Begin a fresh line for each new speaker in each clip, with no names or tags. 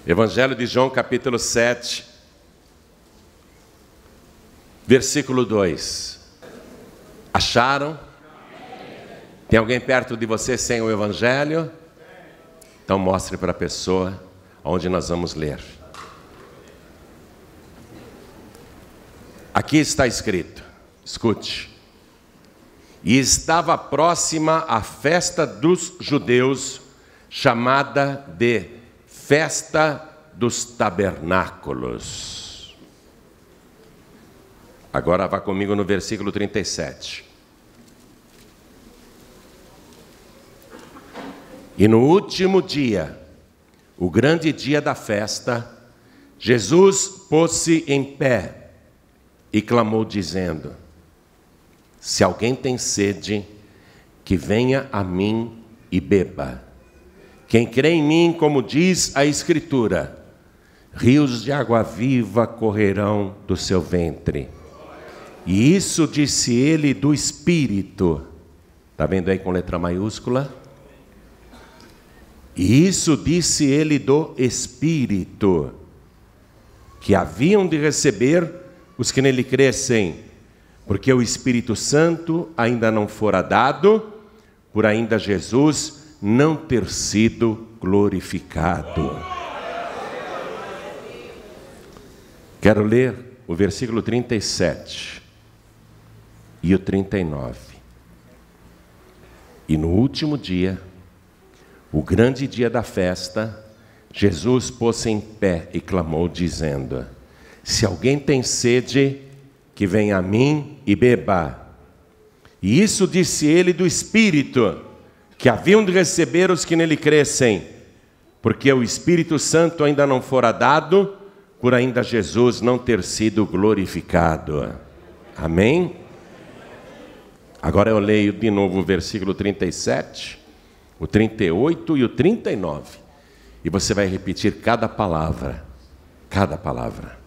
Evangelho de João, capítulo 7, versículo 2. Acharam? Tem alguém perto de você sem o Evangelho? Então mostre para a pessoa onde nós vamos ler. Aqui está escrito, escute. E estava próxima a festa dos judeus, chamada de Festa dos Tabernáculos. Agora vá comigo no versículo 37. E no último dia, o grande dia da festa, Jesus pôs-se em pé e clamou dizendo: se alguém tem sede, que venha a mim e beba. Quem crê em mim, como diz a Escritura, rios de água viva correrão do seu ventre. E isso disse ele do Espírito. Está vendo aí com letra maiúscula? E isso disse ele do Espírito, que haviam de receber os que nele crescem, porque o Espírito Santo ainda não fora dado, por ainda Jesus não ter sido glorificado. Quero ler o versículo 37 e o 39. E no último dia, o grande dia da festa, Jesus pôs-se em pé e clamou dizendo: se alguém tem sede, que venha a mim e beba. E isso disse ele do Espírito, que haviam de receber os que nele crescem, porque o Espírito Santo ainda não fora dado, por ainda Jesus não ter sido glorificado. Amém? Agora eu leio de novo o versículo 37, o 38 e o 39. E você vai repetir cada palavra. Cada palavra.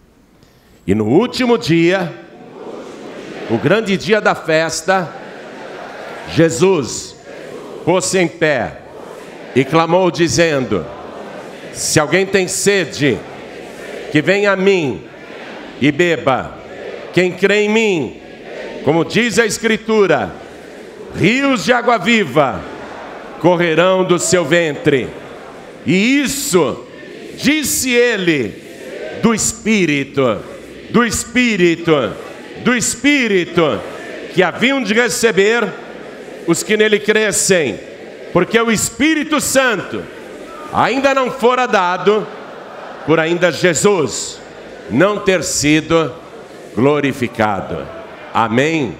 E no último dia, o grande dia da festa, Jesus pôs-se em pé e clamou dizendo: se alguém tem sede, que venha a mim e beba. Quem crê em mim, como diz a Escritura, rios de água viva correrão do seu ventre. E isso disse ele do Espírito, do Espírito, do Espírito, que haviam de receber os que nele crescem, porque o Espírito Santo ainda não fora dado, por ainda Jesus não ter sido glorificado. Amém?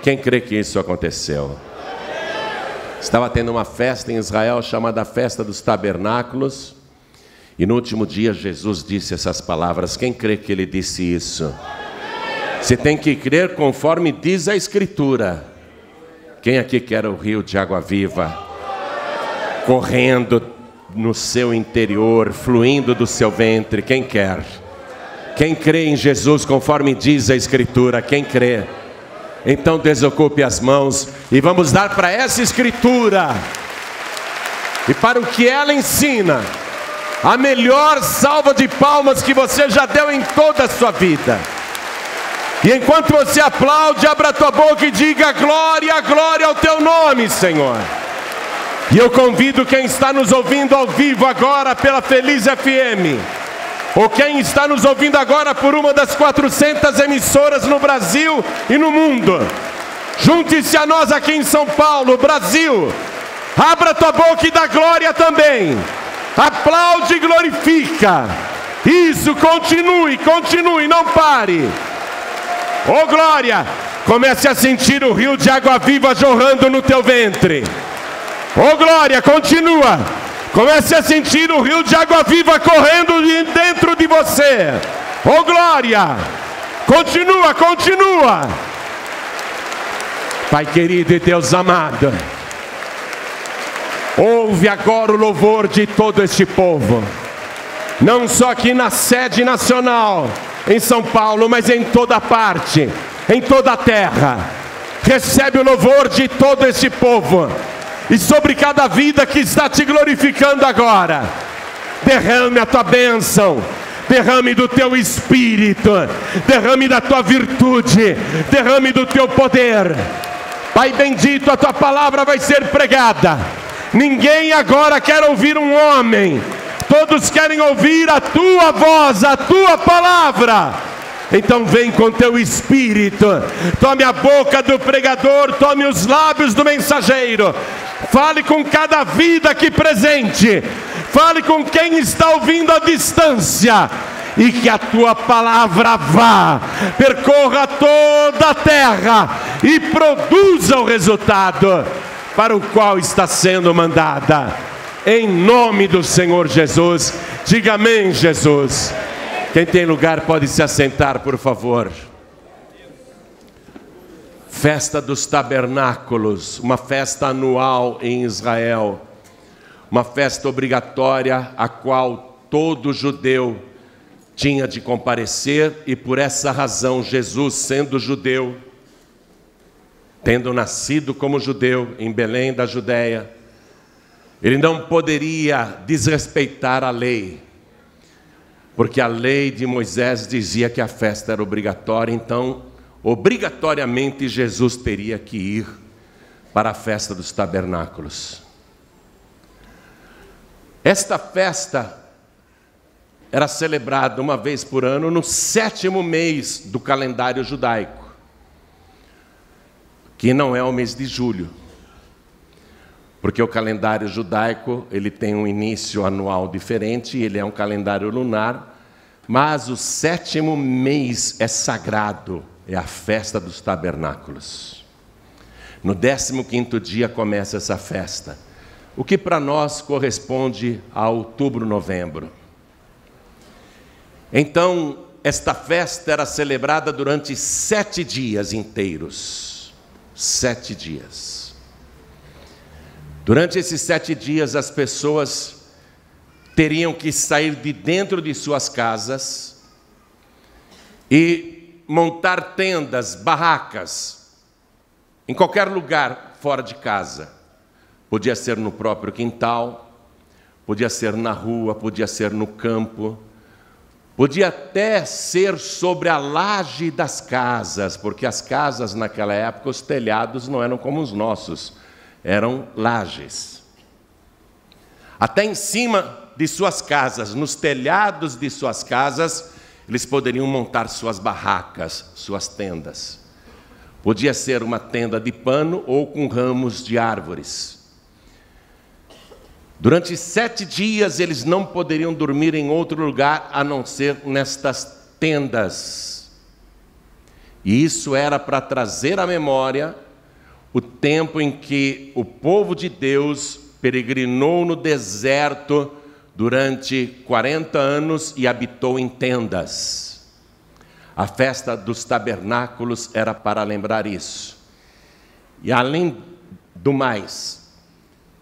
Quem crê que isso aconteceu? Estava tendo uma festa em Israel chamada Festa dos Tabernáculos, e no último dia Jesus disse essas palavras. Quem crê que ele disse isso? Você tem que crer conforme diz a Escritura. Quem aqui quer o rio de água viva correndo no seu interior, fluindo do seu ventre? Quem quer? Quem crê em Jesus conforme diz a Escritura? Quem crê? Então desocupe as mãos e vamos dar para essa Escritura e para o que ela ensina a melhor salva de palmas que você já deu em toda a sua vida. E enquanto você aplaude, abra a tua boca e diga: glória, glória ao teu nome, Senhor. E eu convido quem está nos ouvindo ao vivo agora pela Feliz FM, ou quem está nos ouvindo agora por uma das 400 emissoras no Brasil e no mundo, junte-se a nós aqui em São Paulo, Brasil. Abra a tua boca e dá glória também. Aplaude e glorifica. Isso, continue, continue, não pare. Oh glória, comece a sentir o rio de água viva jorrando no teu ventre. Oh glória, continua. Comece a sentir o rio de água viva correndo dentro de você. Oh glória, continua, continua. Pai querido e Deus amado, ouve agora o louvor de todo este povo, não só aqui na sede nacional em São Paulo, mas em toda parte, em toda a terra. Recebe o louvor de todo este povo, e sobre cada vida que está te glorificando agora, derrame a tua bênção, derrame do teu espírito, derrame da tua virtude, derrame do teu poder. Pai bendito, a tua palavra vai ser pregada. Ninguém agora quer ouvir um homem, todos querem ouvir a tua voz, a tua palavra. Então vem com teu espírito, tome a boca do pregador, tome os lábios do mensageiro, fale com cada vida aqui presente, fale com quem está ouvindo à distância, e que a tua palavra vá, percorra toda a terra e produza o resultado para o qual está sendo mandada. Em nome do Senhor Jesus, diga amém, Jesus. Quem tem lugar pode se assentar, por favor. Festa dos Tabernáculos, uma festa anual em Israel, uma festa obrigatória a qual todo judeu tinha de comparecer, e por essa razão Jesus, sendo judeu, tendo nascido como judeu em Belém da Judéia, ele não poderia desrespeitar a lei, porque a lei de Moisés dizia que a festa era obrigatória. Então, obrigatoriamente, Jesus teria que ir para a festa dos tabernáculos. Esta festa era celebrada uma vez por ano no 7º mês do calendário judaico, que não é o mês de julho, porque o calendário judaico ele tem um início anual diferente, ele é um calendário lunar, mas o 7º mês é sagrado, é a festa dos tabernáculos. No 15º dia começa essa festa, o que para nós corresponde a outubro, novembro. Então, esta festa era celebrada durante 7 dias inteiros. 7 dias. Durante esses 7 dias, as pessoas teriam que sair de dentro de suas casas e montar tendas, barracas, em qualquer lugar fora de casa. Podia ser no próprio quintal, podia ser na rua, podia ser no campo, podia até ser sobre a laje das casas, porque as casas naquela época, os telhados não eram como os nossos, eram lajes. Até em cima de suas casas, nos telhados de suas casas, eles poderiam montar suas barracas, suas tendas. Podia ser uma tenda de pano ou com ramos de árvores. Durante 7 dias eles não poderiam dormir em outro lugar a não ser nestas tendas. E isso era para trazer à memória o tempo em que o povo de Deus peregrinou no deserto durante 40 anos e habitou em tendas. A festa dos tabernáculos era para lembrar isso. E além do mais,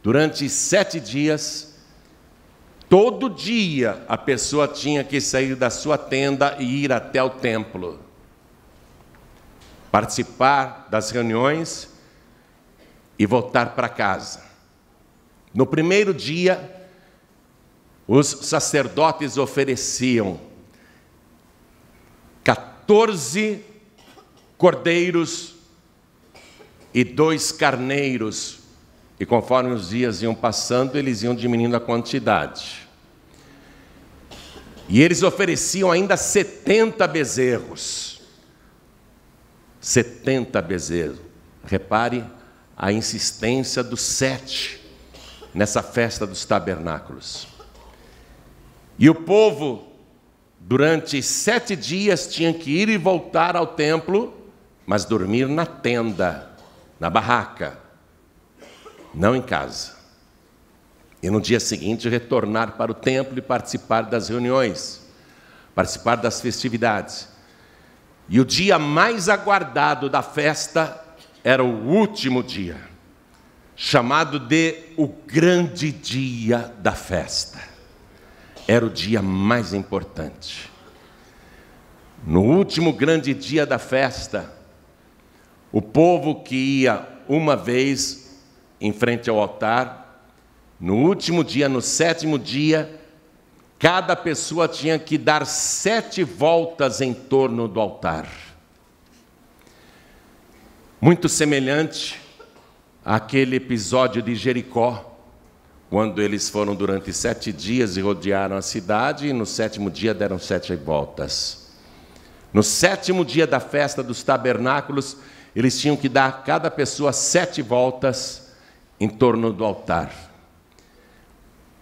durante 7 dias, todo dia a pessoa tinha que sair da sua tenda e ir até o templo, participar das reuniões e voltar para casa. No primeiro dia, os sacerdotes ofereciam 14 cordeiros e 2 carneiros, e conforme os dias iam passando, eles iam diminuindo a quantidade. E eles ofereciam ainda 70 bezerros. 70 bezerros. Repare a insistência do 7 nessa festa dos tabernáculos. E o povo, durante 7 dias, tinha que ir e voltar ao templo, mas dormir na tenda, na barraca, não em casa. E no dia seguinte retornar para o templo e participar das reuniões, participar das festividades. E o dia mais aguardado da festa era o último dia, chamado de o grande dia da festa. Era o dia mais importante. No último grande dia da festa, o povo que ia uma vez em frente ao altar, no último dia, no 7º dia, cada pessoa tinha que dar 7 voltas em torno do altar. Muito semelhante àquele episódio de Jericó, quando eles foram durante 7 dias e rodearam a cidade, e no 7º dia deram 7 voltas. No 7º dia da festa dos tabernáculos, eles tinham que dar cada pessoa 7 voltas em torno do altar.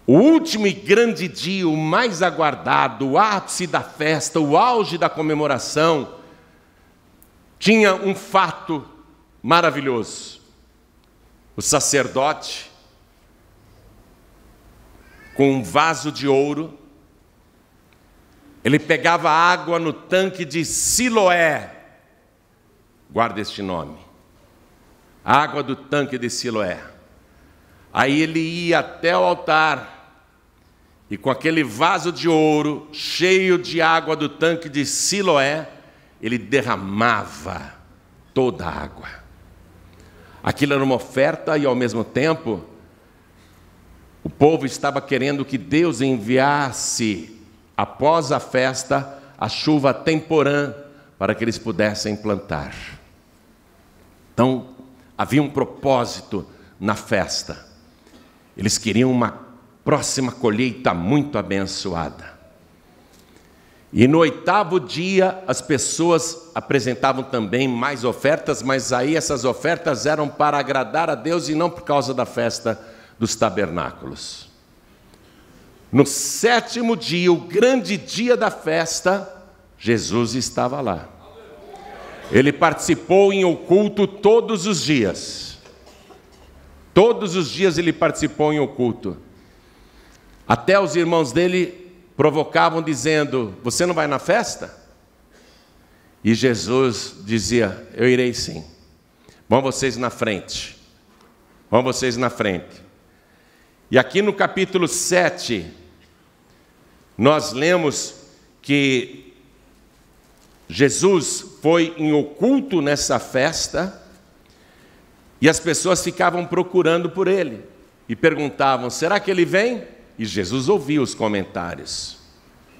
O último e grande dia, o mais aguardado, o ápice da festa, o auge da comemoração, tinha um fato maravilhoso. O sacerdote, com um vaso de ouro, ele pegava água no tanque de Siloé. Guarda este nome. A água do tanque de Siloé. Aí ele ia até o altar e com aquele vaso de ouro cheio de água do tanque de Siloé, ele derramava toda a água. Aquilo era uma oferta e ao mesmo tempo o povo estava querendo que Deus enviasse, após a festa, a chuva temporã para que eles pudessem plantar. Então, havia um propósito na festa. Eles queriam uma próxima colheita muito abençoada. E no 8º dia, as pessoas apresentavam também mais ofertas, mas aí essas ofertas eram para agradar a Deus e não por causa da festa dos tabernáculos. No 7º dia, o grande dia da festa, Jesus estava lá. Ele participou em oculto todos os dias. Todos os dias ele participou em oculto. Até os irmãos dele provocavam dizendo: você não vai na festa? E Jesus dizia: eu irei sim. Vão vocês na frente. Vão vocês na frente. E aqui no capítulo 7, nós lemos que Jesus foi em oculto nessa festa e as pessoas ficavam procurando por ele e perguntavam: será que ele vem? E Jesus ouvia os comentários.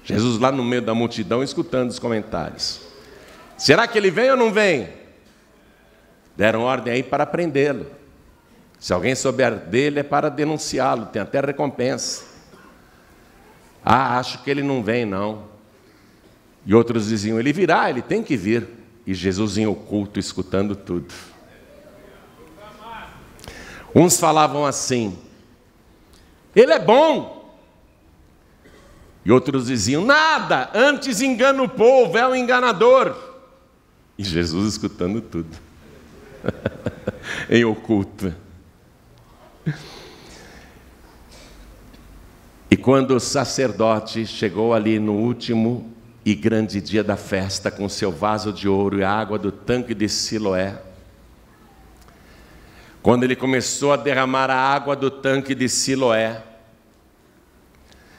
Jesus lá no meio da multidão escutando os comentários. Será que ele vem ou não vem? Deram ordem aí para prendê-lo. Se alguém souber dele, é para denunciá-lo, tem até recompensa. Ah, acho que ele não vem, não. E outros diziam: ele virá, ele tem que vir. E Jesus em oculto, escutando tudo. Uns falavam assim: ele é bom. E outros diziam: nada, antes engana o povo, é um enganador. E Jesus escutando tudo. Em oculto. E quando o sacerdote chegou ali no último e grande dia da festa, com seu vaso de ouro e a água do tanque de Siloé, quando ele começou a derramar a água do tanque de Siloé,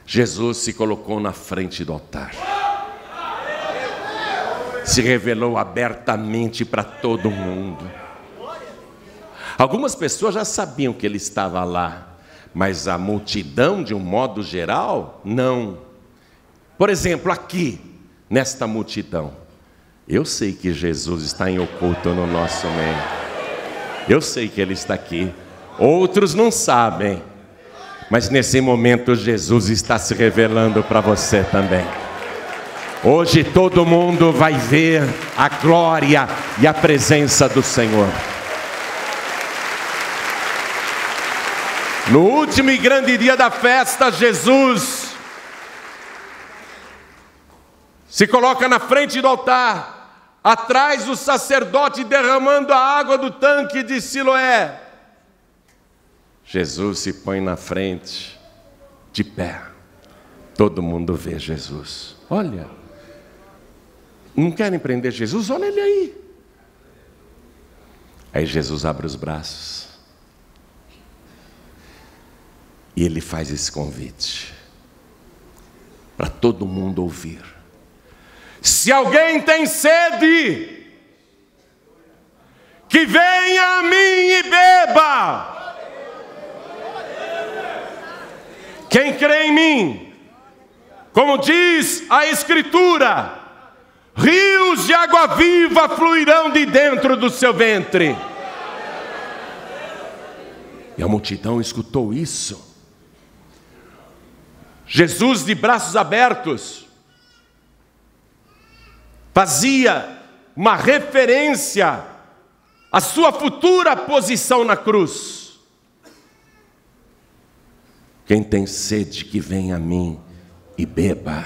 Jesus se colocou na frente do altar. Se revelou abertamente para todo mundo. Algumas pessoas já sabiam que ele estava lá, mas a multidão, de um modo geral, não. Por exemplo, aqui, nesta multidão, eu sei que Jesus está em oculto no nosso meio. Eu sei que ele está aqui. Outros não sabem, mas nesse momento Jesus está se revelando para você também. Hoje todo mundo vai ver a glória e a presença do Senhor. No último e grande dia da festa, Jesus se coloca na frente do altar, atrás do sacerdote derramando a água do tanque de Siloé. Jesus se põe na frente, de pé. Todo mundo vê Jesus. Olha, não querem prender Jesus? Olha ele aí. Aí Jesus abre os braços. E ele faz esse convite para todo mundo ouvir. Se alguém tem sede, que venha a mim e beba. Quem crê em mim, Como diz a Escritura, rios de água viva fluirão de dentro do seu ventre. E a multidão escutou isso. Jesus, de braços abertos, fazia uma referência à sua futura posição na cruz. Quem tem sede, que venha a mim e beba.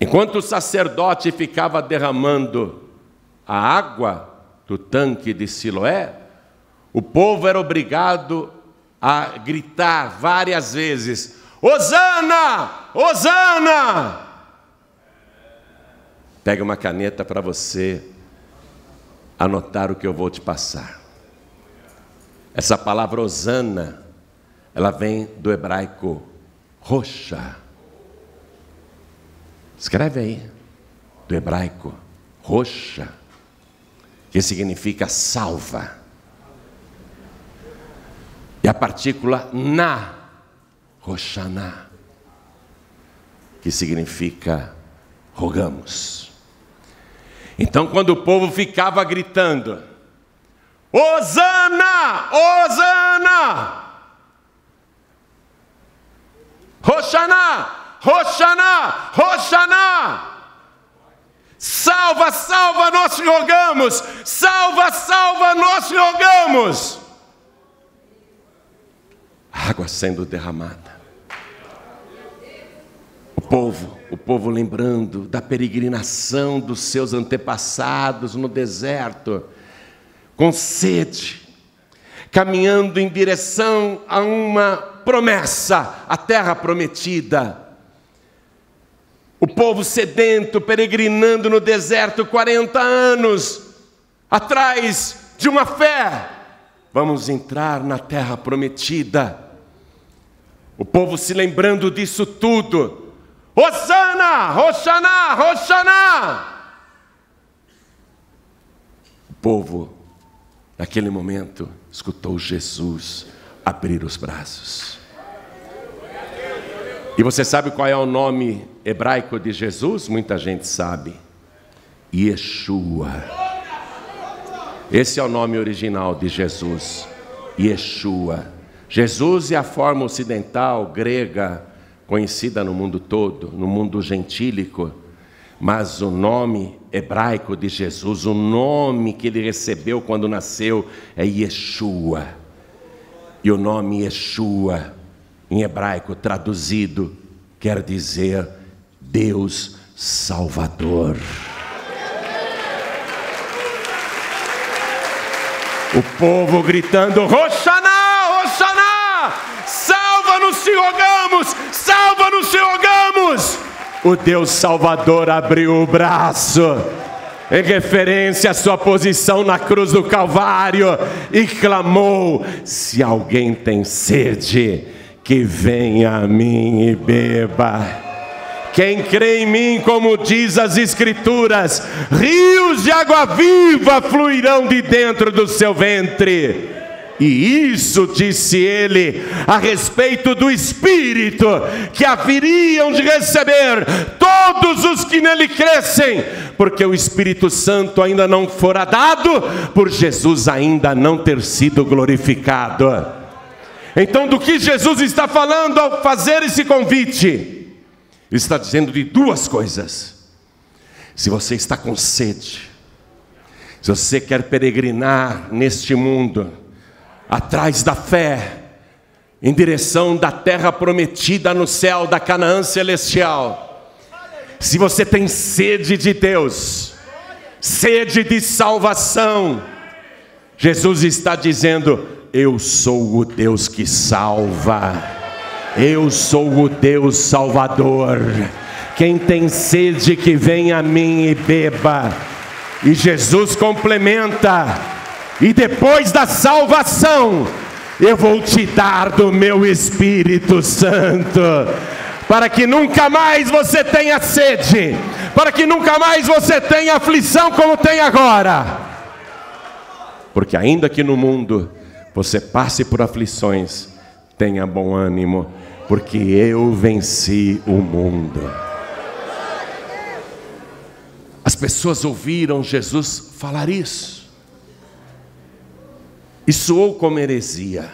Enquanto o sacerdote ficava derramando a água do tanque de Siloé, o povo era obrigado a gritar várias vezes: Hosana! Hosana! Pega uma caneta para você anotar o que eu vou te passar. Essa palavra Hosana, ela vem do hebraico roxa. Escreve aí, do hebraico roxa, que significa salva. E a partícula na, Roshaná, que significa rogamos. Então, quando o povo ficava gritando: Hosana! Hosana! Roshaná! Roshaná! Roshaná! Salva, salva, nós te rogamos! Salva, salva, nós te rogamos! Água sendo derramada. O povo lembrando da peregrinação dos seus antepassados no deserto, com sede, caminhando em direção a uma promessa, a terra prometida. O povo sedento, peregrinando no deserto 40 anos, atrás de uma fé. Vamos entrar na terra prometida. O povo se lembrando disso tudo. Hosana! Roshaná! Roshaná! O povo, naquele momento, escutou Jesus abrir os braços. E você sabe qual é o nome hebraico de Jesus? Muita gente sabe. Yeshua. Esse é o nome original de Jesus. Yeshua. Jesus é a forma ocidental, grega, conhecida no mundo todo, no mundo gentílico. Mas o nome hebraico de Jesus, o nome que ele recebeu quando nasceu, é Yeshua. E o nome Yeshua, em hebraico traduzido, quer dizer Deus Salvador. O povo gritando: Roshaná, Roshaná! Salva-nos, te rogamos! Salva-nos, te rogamos! O Deus Salvador abriu o braço, em referência à sua posição na cruz do Calvário, e clamou: se alguém tem sede, que venha a mim e beba. Quem crê em mim, como diz as Escrituras, rios de água viva fluirão de dentro do seu ventre. E isso disse ele a respeito do Espírito que haveriam de receber todos os que nele crescem, porque o Espírito Santo ainda não fora dado, por Jesus ainda não ter sido glorificado. Então, do que Jesus está falando ao fazer esse convite? Ele está dizendo de duas coisas. Se você está com sede, se você quer peregrinar neste mundo, atrás da fé, em direção da terra prometida no céu, da Canaã celestial, se você tem sede de Deus, sede de salvação, Jesus está dizendo: eu sou o Deus que salva. Eu sou o Deus Salvador. Quem tem sede, que venha a mim e beba. E Jesus complementa: e depois da salvação, eu vou te dar do meu Espírito Santo, para que nunca mais você tenha sede, para que nunca mais você tenha aflição como tem agora. Porque ainda que no mundo você passe por aflições, tenha bom ânimo, porque eu venci o mundo. As pessoas ouviram Jesus falar isso, e soou como heresia.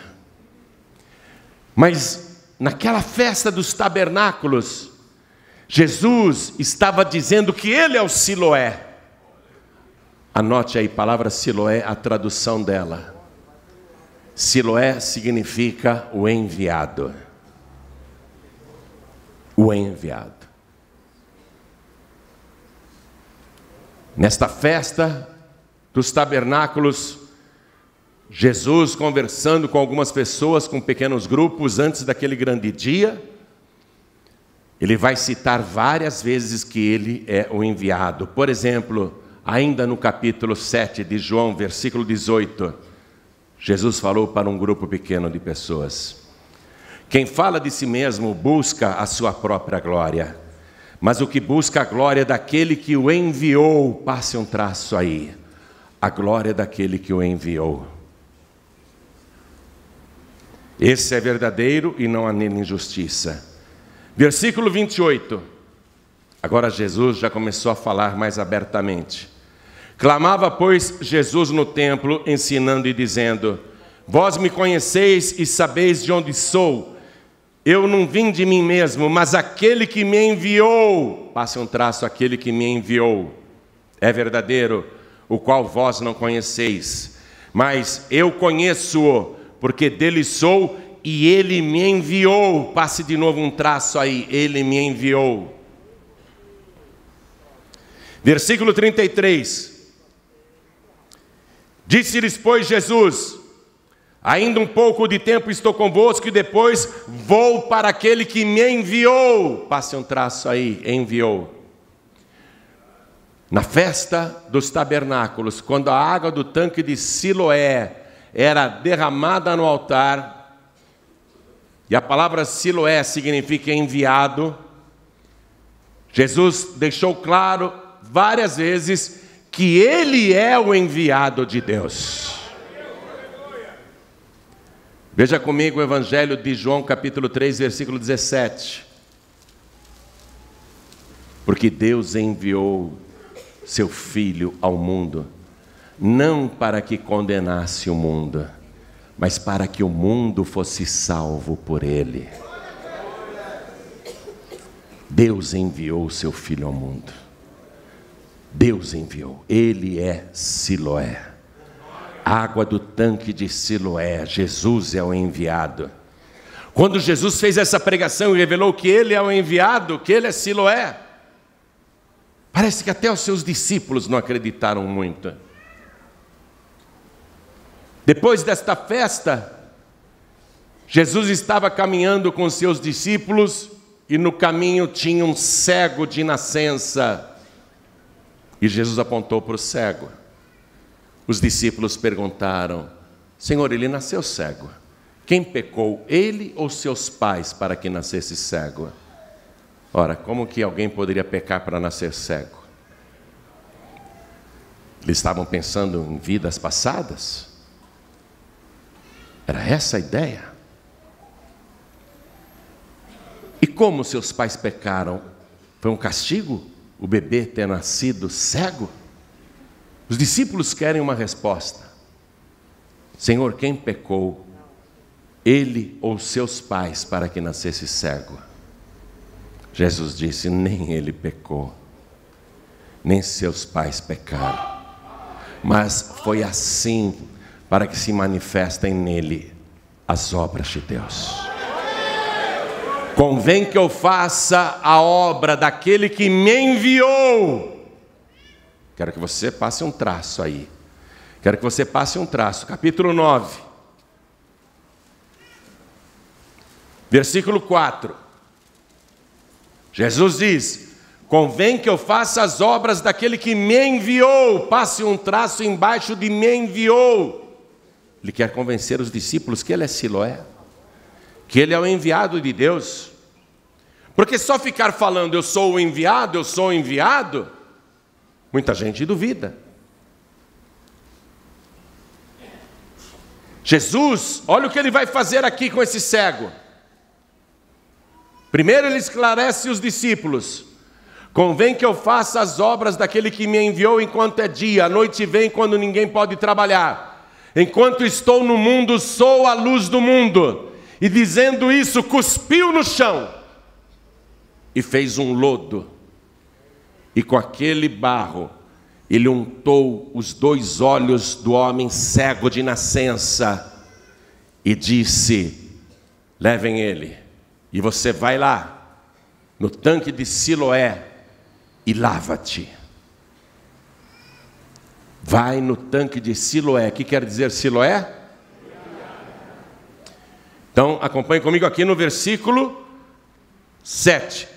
Mas naquela festa dos tabernáculos, Jesus estava dizendo que Ele é o Siloé. Anote aí, palavra Siloé, a tradução dela. Siloé significa o enviado. O enviado. Nesta festa dos tabernáculos, Jesus conversando com algumas pessoas, com pequenos grupos, antes daquele grande dia, Ele vai citar várias vezes que Ele é o enviado. Por exemplo, ainda no capítulo 7 de João, versículo 18, Jesus falou para um grupo pequeno de pessoas: quem fala de si mesmo busca a sua própria glória, mas o que busca a glória daquele que o enviou, passe um traço aí, a glória daquele que o enviou. Esse é verdadeiro e não há nele injustiça. Versículo 28, agora Jesus já começou a falar mais abertamente. Clamava, pois, Jesus no templo, ensinando e dizendo: vós me conheceis e sabeis de onde sou. Eu não vim de mim mesmo, mas aquele que me enviou, passe um traço, aquele que me enviou, é verdadeiro, o qual vós não conheceis. Mas eu conheço-o, porque dele sou e ele me enviou. Passe de novo um traço aí, ele me enviou. Versículo 33. Disse-lhes, pois, Jesus: ainda um pouco de tempo estou convosco e depois vou para aquele que me enviou. Passe um traço aí, enviou. Na festa dos tabernáculos, quando a água do tanque de Siloé era derramada no altar, e a palavra Siloé significa enviado, Jesus deixou claro várias vezes que Ele é o enviado de Deus. Veja comigo o Evangelho de João, capítulo 3, versículo 17. Porque Deus enviou seu Filho ao mundo, não para que condenasse o mundo, mas para que o mundo fosse salvo por Ele. Deus enviou seu Filho ao mundo. Deus enviou. Ele é Siloé. Água do tanque de Siloé. Jesus é o enviado. Quando Jesus fez essa pregação e revelou que Ele é o enviado, que Ele é Siloé, parece que até os seus discípulos não acreditaram muito. Depois desta festa, Jesus estava caminhando com seus discípulos e no caminho tinha um cego de nascença. E Jesus apontou para o cego. Os discípulos perguntaram: Senhor, ele nasceu cego. Quem pecou, ele ou seus pais, para que nascesse cego? Ora, como que alguém poderia pecar para nascer cego? Eles estavam pensando em vidas passadas? Era essa a ideia? E como seus pais pecaram? Foi um castigo o bebê ter nascido cego? Os discípulos querem uma resposta. Senhor, quem pecou? Ele ou seus pais para que nascesse cego? Jesus disse: nem ele pecou, nem seus pais pecaram, mas foi assim para que se manifestem nele as obras de Deus. Convém que eu faça a obra daquele que me enviou. Quero que você passe um traço aí. Quero que você passe um traço. Capítulo 9. Versículo 4. Jesus diz: convém que eu faça as obras daquele que me enviou. Passe um traço embaixo de me enviou. Ele quer convencer os discípulos que ele é Siloé, que ele é o enviado de Deus. Porque só ficar falando eu sou o enviado, muita gente duvida. Jesus, olha o que ele vai fazer aqui com esse cego. Primeiro ele esclarece os discípulos: convém que eu faça as obras daquele que me enviou enquanto é dia, a noite vem quando ninguém pode trabalhar. Enquanto estou no mundo, sou a luz do mundo. E dizendo isso, cuspiu no chão e fez um lodo. E com aquele barro, ele untou os 2 olhos do homem cego de nascença e disse: levem ele, e você vai lá no tanque de Siloé e lava-te. Vai no tanque de Siloé. O que quer dizer Siloé? Então acompanhe comigo aqui no versículo 7.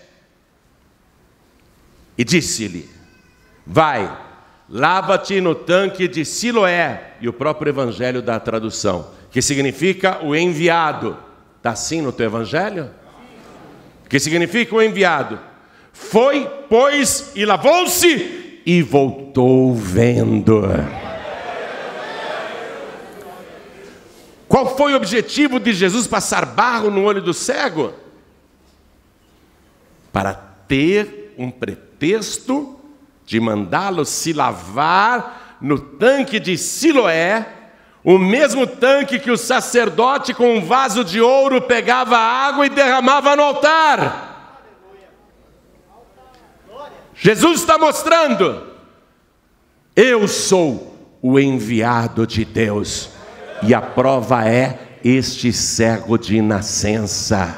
E disse-lhe: vai, lava-te no tanque de Siloé. E o próprio evangelho dá a tradução, que significa o enviado. Está assim no teu evangelho? Que significa o enviado. Foi, pois, e lavou-se e voltou vendo. Qual foi o objetivo de Jesus passar barro no olho do cego? Para ter um pretexto de mandá-lo se lavar no tanque de Siloé, o mesmo tanque que o sacerdote com um vaso de ouro pegava água e derramava no altar. Jesus está mostrando: eu sou o enviado de Deus, e a prova é este cego de nascença.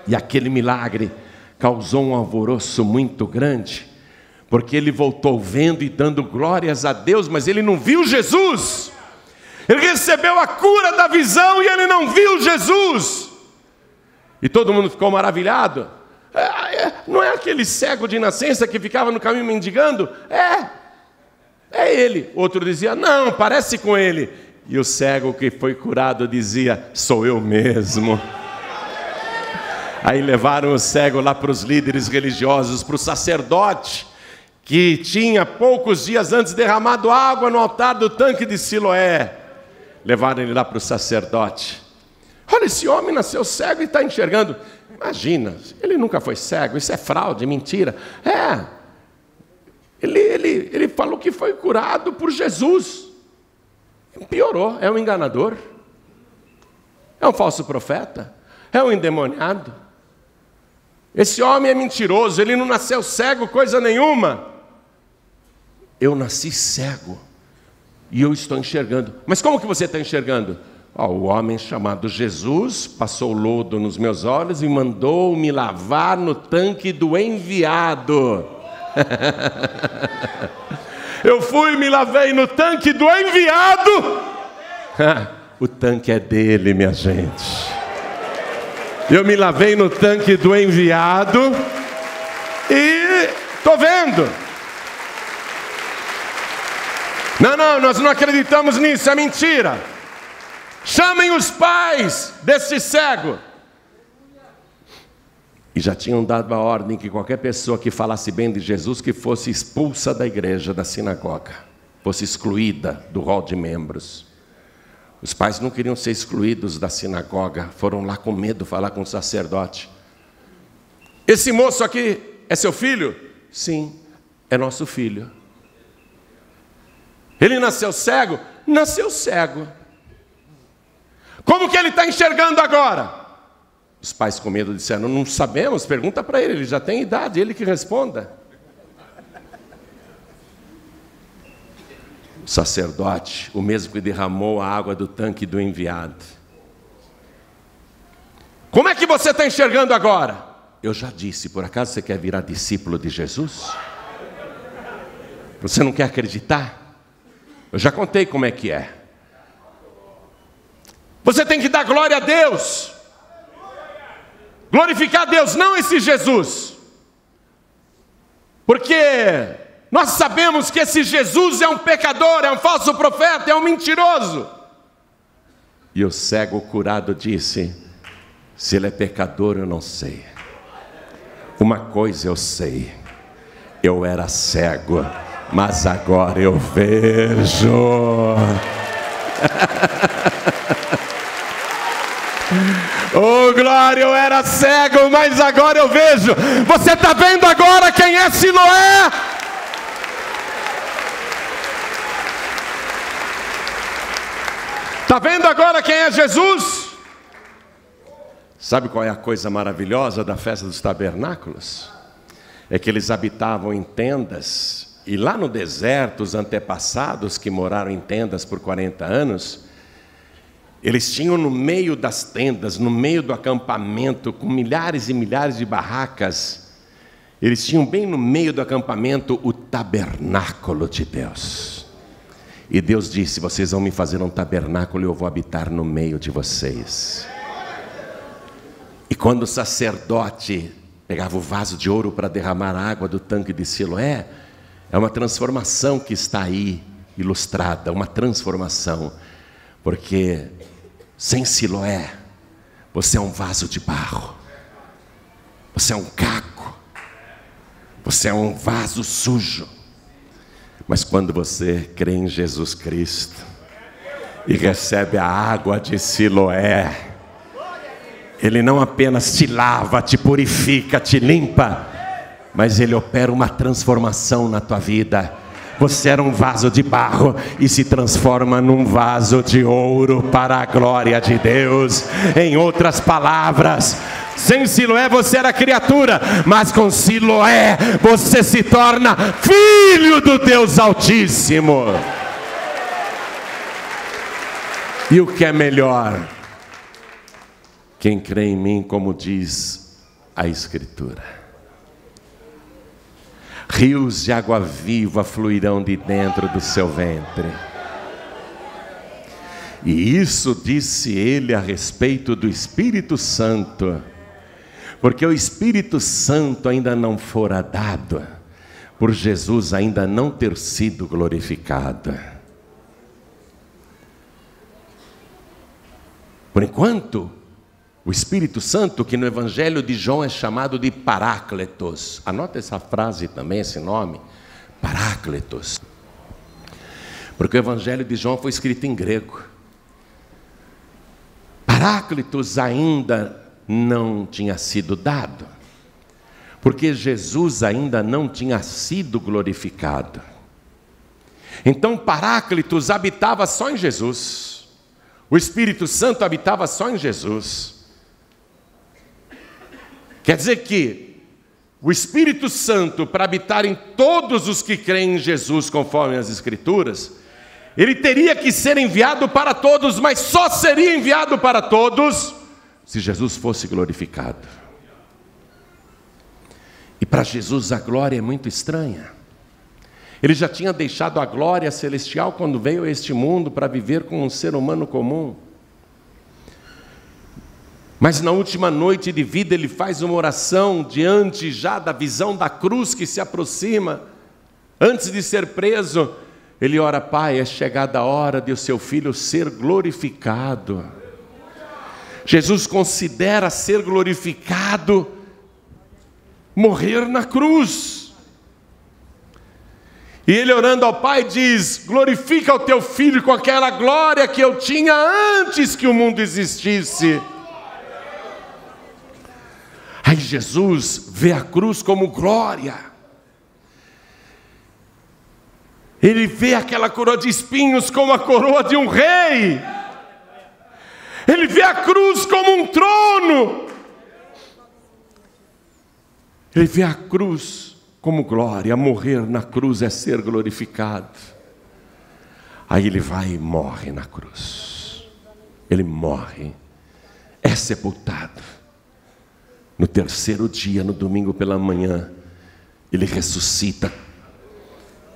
E aquele milagre causou um alvoroço muito grande, porque ele voltou vendo e dando glórias a Deus, mas ele não viu Jesus. Ele recebeu a cura da visão e ele não viu Jesus. E todo mundo ficou maravilhado. Não é aquele cego de nascença que ficava no caminho mendigando? É ele. Outro dizia: não, parece com ele. E o cego que foi curado dizia: sou eu mesmo. Aí levaram o cego lá para os líderes religiosos, para o sacerdote, que tinha poucos dias antes derramado água no altar do tanque de Siloé. Levaram ele lá para o sacerdote. Olha, esse homem nasceu cego e está enxergando. Imagina, ele nunca foi cego, isso é fraude, mentira. Ele falou que foi curado por Jesus. Piorou, é um enganador, é um falso profeta, é um endemoniado. Esse homem é mentiroso, ele não nasceu cego coisa nenhuma. Eu nasci cego e eu estou enxergando. Mas como que você está enxergando? O homem chamado Jesus passou lodo nos meus olhos e mandou me lavar no tanque do enviado. Eu fui e me lavei no tanque do enviado. O tanque é dele, minha gente. Eu me lavei no tanque do enviado e estou vendo. Não, nós não acreditamos nisso, é mentira. Chamem os pais desse cego. E já tinham dado a ordem que qualquer pessoa que falasse bem de Jesus, que fosse expulsa da igreja, da sinagoga, fosse excluída do rol de membros. Os pais não queriam ser excluídos da sinagoga, foram lá com medo falar com o sacerdote. Esse moço aqui é seu filho? Sim, é nosso filho. Ele nasceu cego? Nasceu cego. Como que ele está enxergando agora? Os pais com medo disseram: não sabemos, pergunta para ele já tem idade, ele que responda. O sacerdote, o mesmo que derramou a água do tanque do enviado. Como é que você está enxergando agora? Eu já disse, por acaso você quer virar discípulo de Jesus? Você não quer acreditar? Eu já contei como é que é. Você tem que dar glória a Deus. Glorificar a Deus, não esse Jesus. Porque nós sabemos que esse Jesus é um pecador, é um falso profeta, é um mentiroso. E o cego curado disse: se ele é pecador, eu não sei. Uma coisa eu sei: eu era cego, mas agora eu vejo. Oh glória, eu era cego, mas agora eu vejo. Você está vendo agora quem é Siloé? Está vendo agora quem é Jesus? Sabe qual é a coisa maravilhosa da festa dos tabernáculos? É que eles habitavam em tendas, e lá no deserto, os antepassados que moraram em tendas por 40 anos, eles tinham no meio das tendas, no meio do acampamento, com milhares e milhares de barracas, eles tinham bem no meio do acampamento o tabernáculo de Deus. E Deus disse: vocês vão me fazer um tabernáculo e eu vou habitar no meio de vocês. E quando o sacerdote pegava o vaso de ouro para derramar a água do tanque de Siloé, é uma transformação que está aí ilustrada, uma transformação, porque sem Siloé, você é um vaso de barro, você é um caco, você é um vaso sujo. Mas quando você crê em Jesus Cristo e recebe a água de Siloé, Ele não apenas te lava, te purifica, te limpa, mas Ele opera uma transformação na tua vida. Você era um vaso de barro e se transforma num vaso de ouro para a glória de Deus. Em outras palavras, sem Siloé você era criatura, mas com Siloé você se torna filho do Deus Altíssimo. E o que é melhor? Quem crê em mim, como diz a Escritura, rios de água viva fluirão de dentro do seu ventre. E isso disse ele a respeito do Espírito Santo, porque o Espírito Santo ainda não fora dado, por Jesus ainda não ter sido glorificado. Por enquanto, o Espírito Santo, que no Evangelho de João é chamado de Paráclitos. Anota essa frase também, esse nome, Paráclitos. Porque o Evangelho de João foi escrito em grego. Paráclitos ainda não tinha sido dado, porque Jesus ainda não tinha sido glorificado. Então Paráclitos habitava só em Jesus. O Espírito Santo habitava só em Jesus. Quer dizer que o Espírito Santo, para habitar em todos os que creem em Jesus, conforme as Escrituras, ele teria que ser enviado para todos, mas só seria enviado para todos se Jesus fosse glorificado. E para Jesus a glória é muito estranha. Ele já tinha deixado a glória celestial quando veio a este mundo para viver como um ser humano comum. Mas na última noite de vida ele faz uma oração diante já da visão da cruz que se aproxima. Antes de ser preso, ele ora: Pai, é chegada a hora de o seu filho ser glorificado. Jesus considera ser glorificado morrer na cruz. E ele, orando ao Pai, diz: glorifica o teu filho com aquela glória que eu tinha antes que o mundo existisse. Aí Jesus vê a cruz como glória. Ele vê aquela coroa de espinhos como a coroa de um rei. Ele vê a cruz como um trono. Ele vê a cruz como glória. Morrer na cruz é ser glorificado. Aí ele vai e morre na cruz. Ele morre, é sepultado. No terceiro dia, no domingo pela manhã, ele ressuscita.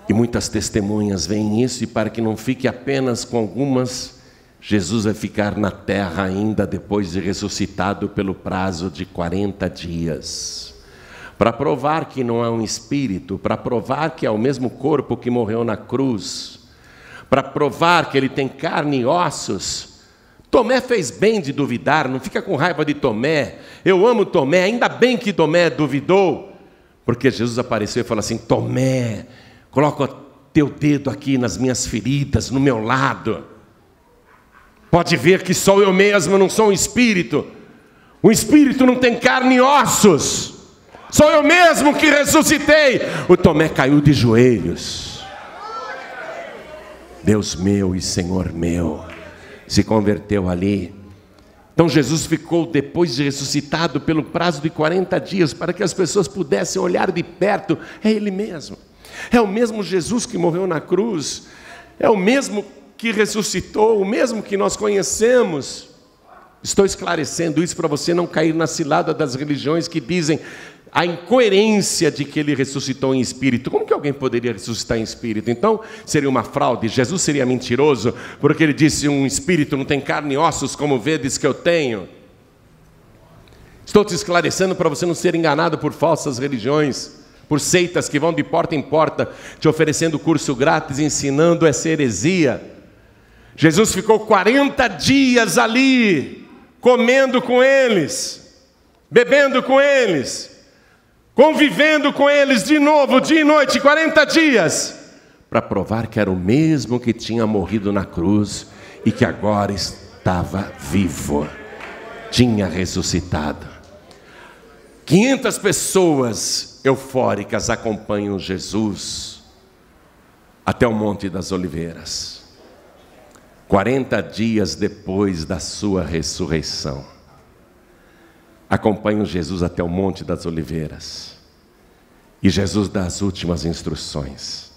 E muitas testemunhas veem isso, e para que não fique apenas com algumas, Jesus vai ficar na terra ainda depois de ressuscitado pelo prazo de 40 dias. Para provar que não é um espírito, para provar que é o mesmo corpo que morreu na cruz, para provar que ele tem carne e ossos. Tomé fez bem de duvidar, não fica com raiva de Tomé. Eu amo Tomé, ainda bem que Tomé duvidou, porque Jesus apareceu e falou assim: Tomé, coloca o teu dedo aqui nas minhas feridas, no meu lado. Pode ver que sou eu mesmo, não sou um espírito. O Espírito não tem carne e ossos. Sou eu mesmo que ressuscitei. O Tomé caiu de joelhos. Deus meu e Senhor meu. Se converteu ali. Então Jesus ficou, depois de ressuscitado, pelo prazo de 40 dias, para que as pessoas pudessem olhar de perto. É Ele mesmo. É o mesmo Jesus que morreu na cruz. É o mesmo que ressuscitou, o mesmo que nós conhecemos. Estou esclarecendo isso para você não cair na cilada das religiões que dizem a incoerência de que ele ressuscitou em espírito. Como que alguém poderia ressuscitar em espírito? Então, seria uma fraude. Jesus seria mentiroso, porque ele disse, um espírito não tem carne e ossos, como vedes que eu tenho. Estou te esclarecendo para você não ser enganado por falsas religiões, por seitas que vão de porta em porta, te oferecendo curso grátis, ensinando essa heresia. Jesus ficou 40 dias ali, comendo com eles, bebendo com eles, convivendo com eles de novo, dia e noite, 40 dias, para provar que era o mesmo que tinha morrido na cruz e que agora estava vivo, tinha ressuscitado. 500 pessoas eufóricas acompanham Jesus até o Monte das Oliveiras, 40 dias depois da sua ressurreição. Acompanham Jesus até o Monte das Oliveiras. E Jesus dá as últimas instruções.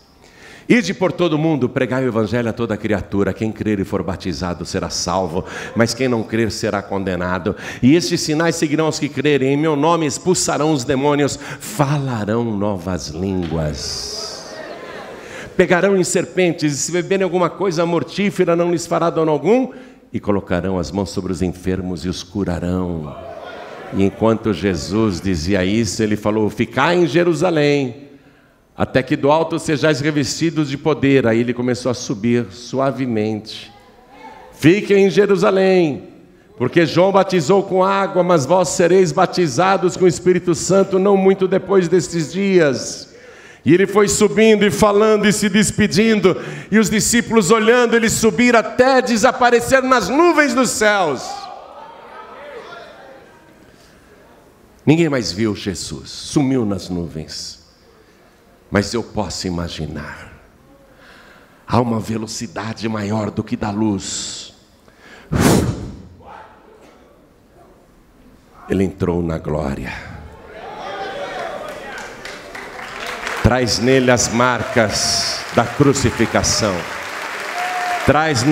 Ide por todo mundo, pregai o evangelho a toda criatura. Quem crer e for batizado será salvo, mas quem não crer será condenado. E estes sinais seguirão os que crerem. Em meu nome expulsarão os demônios, falarão novas línguas. Pegarão em serpentes, e se beberem alguma coisa mortífera não lhes fará dano algum. E colocarão as mãos sobre os enfermos e os curarão. E enquanto Jesus dizia isso, ele falou, ficai em Jerusalém, até que do alto sejais revestidos de poder. Aí ele começou a subir suavemente. Fiquem em Jerusalém, porque João batizou com água, mas vós sereis batizados com o Espírito Santo não muito depois destes dias. E ele foi subindo e falando e se despedindo, e os discípulos olhando ele subir até desaparecer nas nuvens dos céus. Ninguém mais viu Jesus, sumiu nas nuvens. Mas eu posso imaginar, há uma velocidade maior do que da luz. Ele entrou na glória. Traz nele as marcas da crucificação. Traz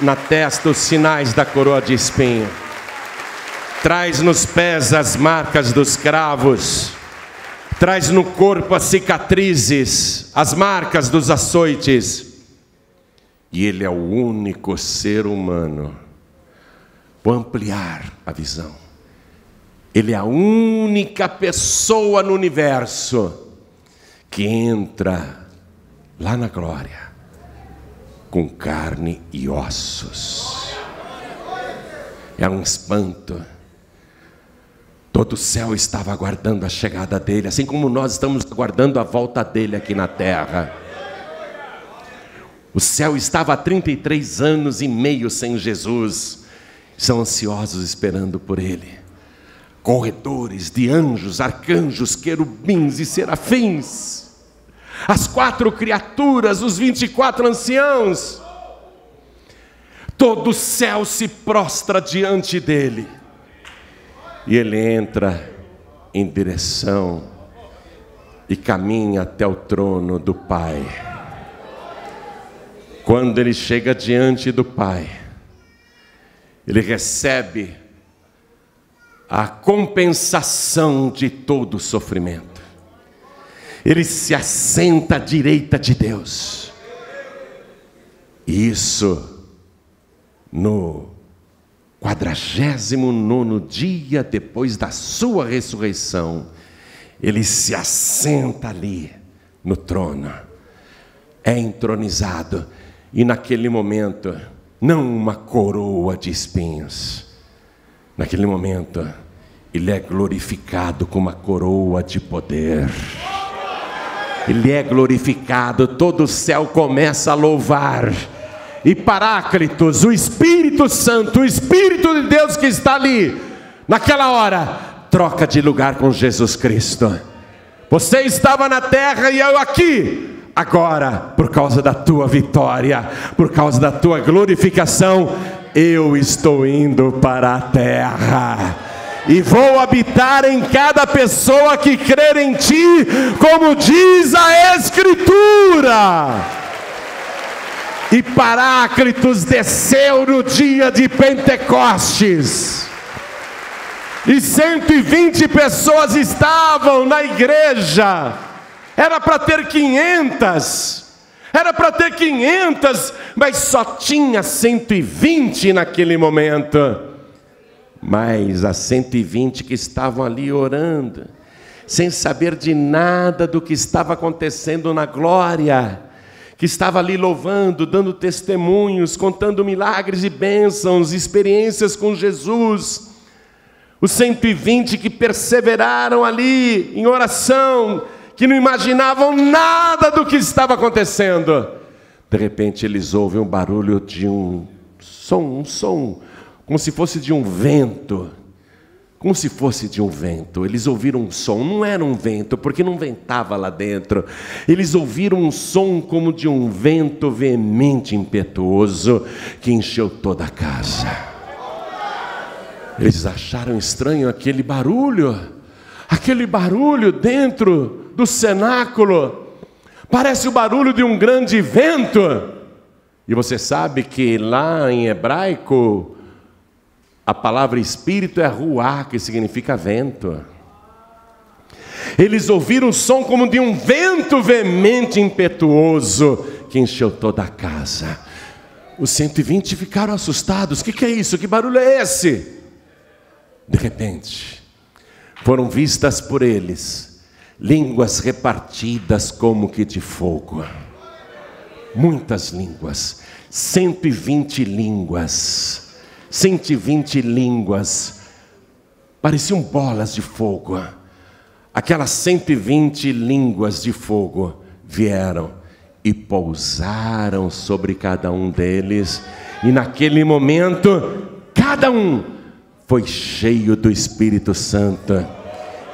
na testa os sinais da coroa de espinho. Traz nos pés as marcas dos cravos. Traz no corpo as cicatrizes, as marcas dos açoites. E ele é o único ser humano. Vou ampliar a visão. Ele é a única pessoa no universo que entra lá na glória com carne e ossos. É um espanto. Todo o céu estava aguardando a chegada dele, assim como nós estamos aguardando a volta dele aqui na terra. O céu estava há 33 anos e meio sem Jesus. São ansiosos esperando por ele. Corredores de anjos, arcanjos, querubins e serafins. As 4 criaturas, os 24 anciãos. Todo o céu se prostra diante dele. E ele entra em direção e caminha até o trono do Pai. Quando ele chega diante do Pai, ele recebe a compensação de todo o sofrimento. Ele se assenta à direita de Deus. E isso no 49º dia depois da sua ressurreição, ele se assenta ali no trono, é entronizado, e naquele momento, não uma coroa de espinhos, naquele momento, ele é glorificado com uma coroa de poder. Ele é glorificado, todo o céu começa a louvar. E Paráclitos, o Espírito Santo, o Espírito de Deus que está ali, naquela hora, troca de lugar com Jesus Cristo. Você estava na terra e eu aqui. Agora, por causa da tua vitória, por causa da tua glorificação, eu estou indo para a terra. E vou habitar em cada pessoa que crer em ti, como diz a Escritura. E Paráclitos desceu no dia de Pentecostes. E 120 pessoas estavam na igreja. Era para ter 500. Era para ter 500, mas só tinha 120 naquele momento. Mas as 120 que estavam ali orando, sem saber de nada do que estava acontecendo na glória, que estava ali louvando, dando testemunhos, contando milagres e bênçãos, experiências com Jesus. Os 120 que perseveraram ali em oração, que não imaginavam nada do que estava acontecendo. De repente eles ouvem um barulho de um som, como se fosse de um vento. Como se fosse de um vento. Eles ouviram um som, não era um vento, porque não ventava lá dentro. Eles ouviram um som como de um vento veemente, impetuoso, que encheu toda a casa. Eles acharam estranho aquele barulho dentro do cenáculo. Parece o barulho de um grande vento. E você sabe que lá em hebraico, a palavra espírito é ruá, que significa vento. Eles ouviram o som como de um vento veemente, impetuoso, que encheu toda a casa. Os 120 ficaram assustados. O que é isso? Que barulho é esse? De repente, foram vistas por eles línguas repartidas como que de fogo. Muitas línguas, 120 línguas. 120 línguas, pareciam bolas de fogo. Aquelas 120 línguas de fogo vieram e pousaram sobre cada um deles. E naquele momento, cada um foi cheio do Espírito Santo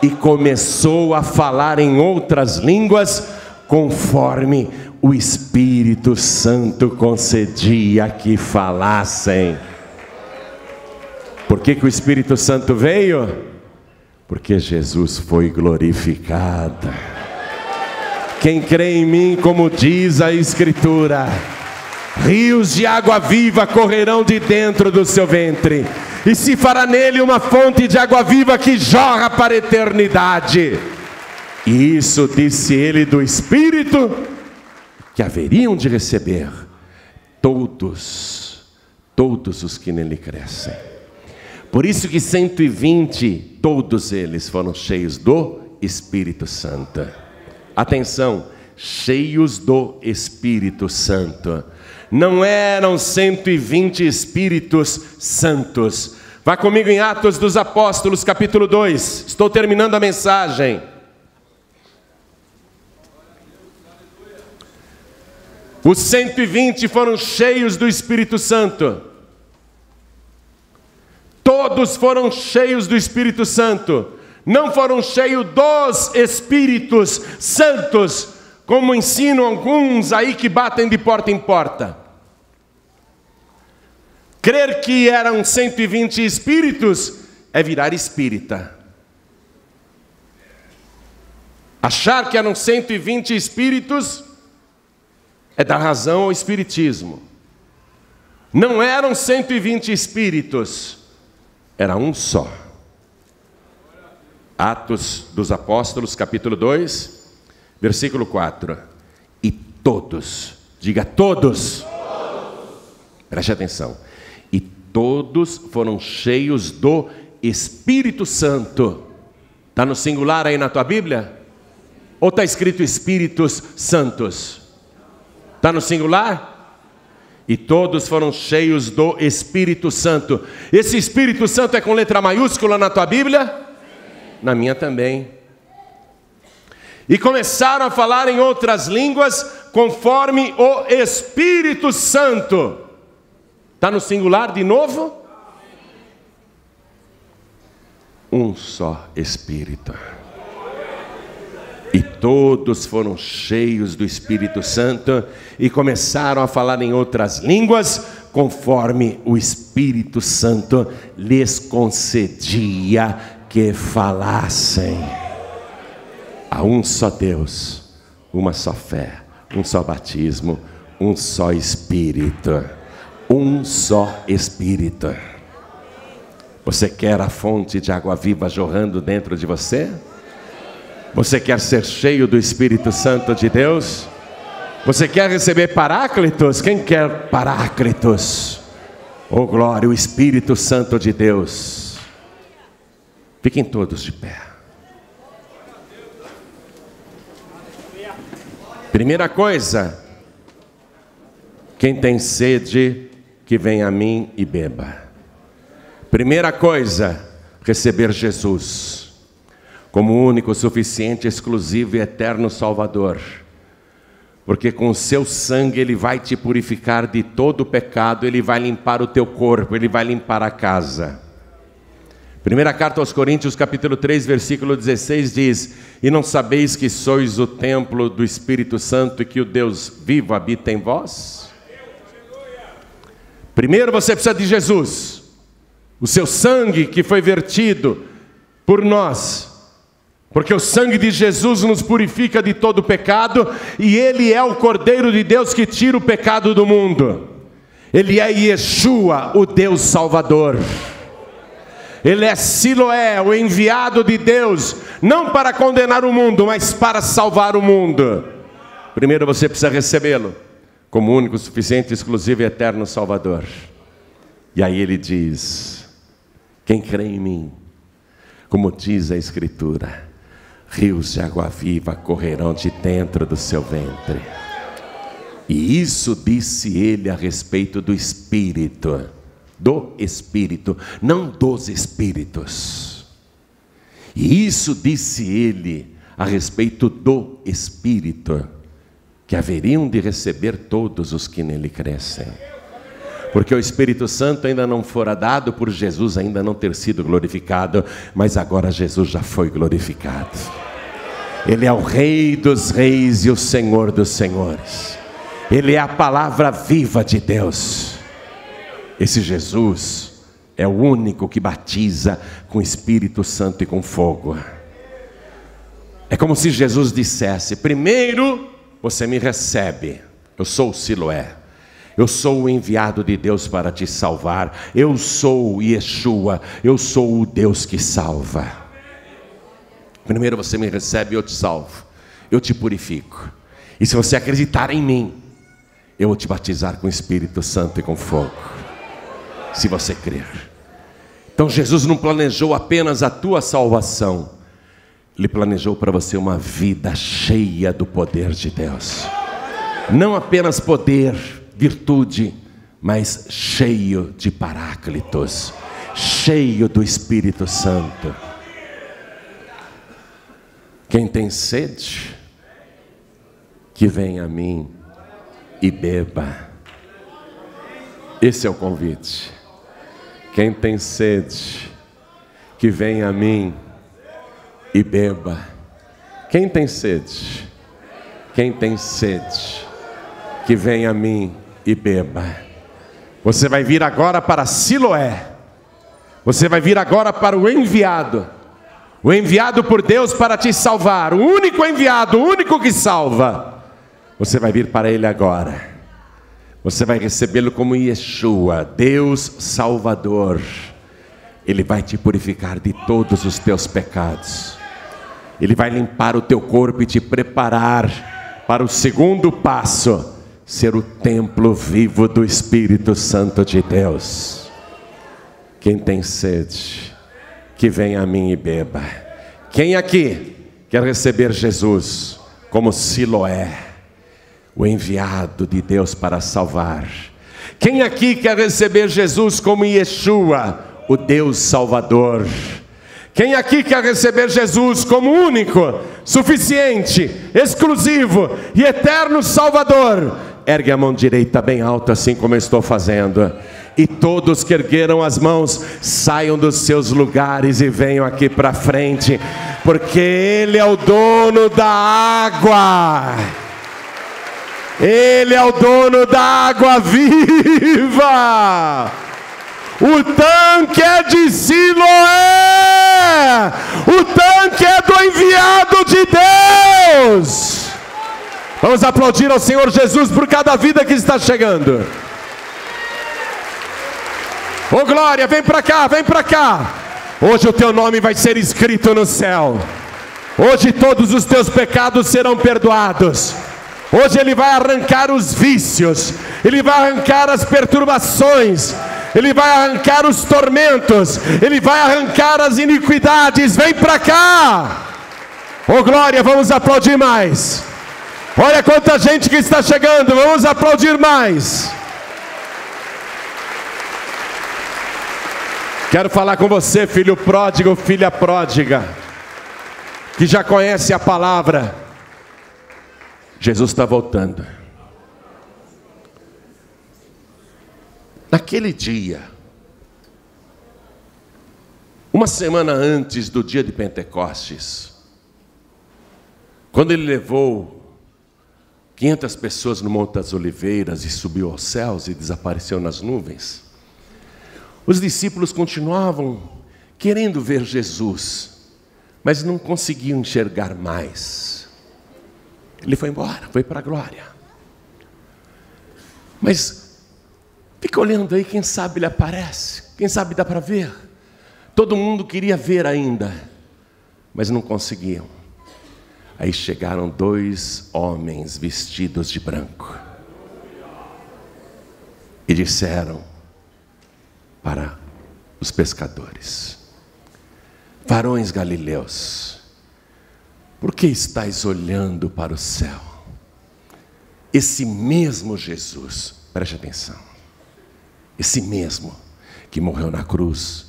e começou a falar em outras línguas, conforme o Espírito Santo concedia que falassem. Por que o Espírito Santo veio? Porque Jesus foi glorificado. Quem crê em mim, como diz a Escritura, rios de água viva correrão de dentro do seu ventre, e se fará nele uma fonte de água viva que jorra para a eternidade. E isso disse ele do Espírito que haveriam de receber todos os que nele crescem. Por isso que 120, todos eles foram cheios do Espírito Santo. Atenção, cheios do Espírito Santo. Não eram 120 Espíritos Santos. Vá comigo em Atos dos Apóstolos, capítulo 2. Estou terminando a mensagem. Os 120 foram cheios do Espírito Santo. Todos foram cheios do Espírito Santo. Não foram cheios dos Espíritos Santos, como ensinam alguns aí que batem de porta em porta. Crer que eram 120 espíritos é virar espírita. Achar que eram 120 espíritos é dar razão ao espiritismo. Não eram 120 espíritos. Era um só. Atos dos Apóstolos, capítulo 2, versículo 4. E todos, diga todos. Preste atenção. E todos foram cheios do Espírito Santo. Está no singular aí na tua Bíblia? Ou está escrito Espíritos Santos? Está no singular? E todos foram cheios do Espírito Santo. Esse Espírito Santo é com letra maiúscula na tua Bíblia? Sim. Na minha também. E começaram a falar em outras línguas, conforme o Espírito Santo. Está no singular de novo? um só Espírito. E todos foram cheios do Espírito Santo e começaram a falar em outras línguas, conforme o Espírito Santo lhes concedia que falassem. Há um só Deus, uma só fé, um só batismo, um só Espírito. Um só Espírito. Você quer a fonte de água viva jorrando dentro de você? Você quer ser cheio do Espírito Santo de Deus? Você quer receber Paráclitos? Quem quer Paráclitos? Oh glória, o Espírito Santo de Deus. Fiquem todos de pé. Primeira coisa, quem tem sede, que venha a mim e beba. Primeira coisa, receber Jesus como único, suficiente, exclusivo e eterno Salvador. Porque com o seu sangue Ele vai te purificar de todo o pecado, Ele vai limpar o teu corpo, Ele vai limpar a casa. Primeira carta aos Coríntios, capítulo 3, versículo 16 diz: e não sabeis que sois o templo do Espírito Santo e que o Deus vivo habita em vós? Primeiro você precisa de Jesus, o seu sangue que foi vertido por nós, porque o sangue de Jesus nos purifica de todo pecado, e Ele é o Cordeiro de Deus que tira o pecado do mundo. Ele é Yeshua, o Deus Salvador. Ele é Siloé, o enviado de Deus, não para condenar o mundo, mas para salvar o mundo. Primeiro você precisa recebê-lo como único, suficiente, exclusivo e eterno Salvador. E aí Ele diz: quem crê em mim, como diz a Escritura, rios de água viva correrão de dentro do seu ventre. E isso disse Ele a respeito do Espírito, não dos Espíritos. E isso disse Ele a respeito do Espírito, que haveriam de receber todos os que nele crescem. Porque o Espírito Santo ainda não fora dado por Jesus ainda não ter sido glorificado, mas agora Jesus já foi glorificado. Ele é o Rei dos reis e o Senhor dos senhores. Ele é a palavra viva de Deus. Esse Jesus é o único que batiza com o Espírito Santo e com fogo. É como se Jesus dissesse: primeiro você me recebe, eu sou o Siloé, eu sou o enviado de Deus para te salvar, eu sou o Yeshua, eu sou o Deus que salva. Primeiro você me recebe e eu te salvo, eu te purifico, e se você acreditar em mim, eu vou te batizar com o Espírito Santo e com fogo, se você crer. Então Jesus não planejou apenas a tua salvação, Ele planejou para você uma vida cheia do poder de Deus. Não apenas poder, virtude, mas cheio de Paráclitos, cheio do Espírito Santo. Quem tem sede, que venha a mim e beba. Esse é o convite. Quem tem sede, que venha a mim e beba. Quem tem sede? Quem tem sede, que venha a mim e beba. Você vai vir agora para Siloé. Você vai vir agora para o enviado por Deus para te salvar, o único enviado, o único que salva. Você vai vir para Ele agora. Você vai recebê-lo como Yeshua, Deus Salvador. Ele vai te purificar de todos os teus pecados. Ele vai limpar o teu corpo e te preparar para o segundo passo, ser o templo vivo do Espírito Santo de Deus. Quem tem sede, que venha a mim e beba. Quem aqui quer receber Jesus como Siloé, o enviado de Deus para salvar? Quem aqui quer receber Jesus como Yeshua, o Deus Salvador? Quem aqui quer receber Jesus como único, suficiente, exclusivo e eterno Salvador? Ergue a mão direita bem alta, assim como eu estou fazendo. E todos que ergueram as mãos, saiam dos seus lugares e venham aqui para frente, porque Ele é o dono da água. Ele é o dono da água viva. O tanque é de Siloé. O tanque é do enviado de Deus. Vamos aplaudir ao Senhor Jesus por cada vida que está chegando. Oh glória, vem para cá, vem para cá. Hoje o teu nome vai ser escrito no céu. Hoje todos os teus pecados serão perdoados. Hoje Ele vai arrancar os vícios, Ele vai arrancar as perturbações, Ele vai arrancar os tormentos, Ele vai arrancar as iniquidades. Vem para cá. Oh glória, vamos aplaudir mais. Olha quanta gente que está chegando, vamos aplaudir mais. Quero falar com você, filho pródigo, filha pródiga, que já conhece a palavra. Jesus está voltando. Naquele dia, uma semana antes do dia de Pentecostes, quando Ele levou 500 pessoas no Monte das Oliveiras e subiu aos céus e desapareceu nas nuvens, os discípulos continuavam querendo ver Jesus, mas não conseguiam enxergar mais. Ele foi embora, foi para a glória. Mas fica olhando aí, quem sabe Ele aparece, quem sabe dá para ver. Todo mundo queria ver ainda, mas não conseguiam. Aí chegaram 2 homens vestidos de branco e disseram para os pescadores: varões galileus, por que estáis olhando para o céu? Esse mesmo Jesus, preste atenção, esse mesmo que morreu na cruz,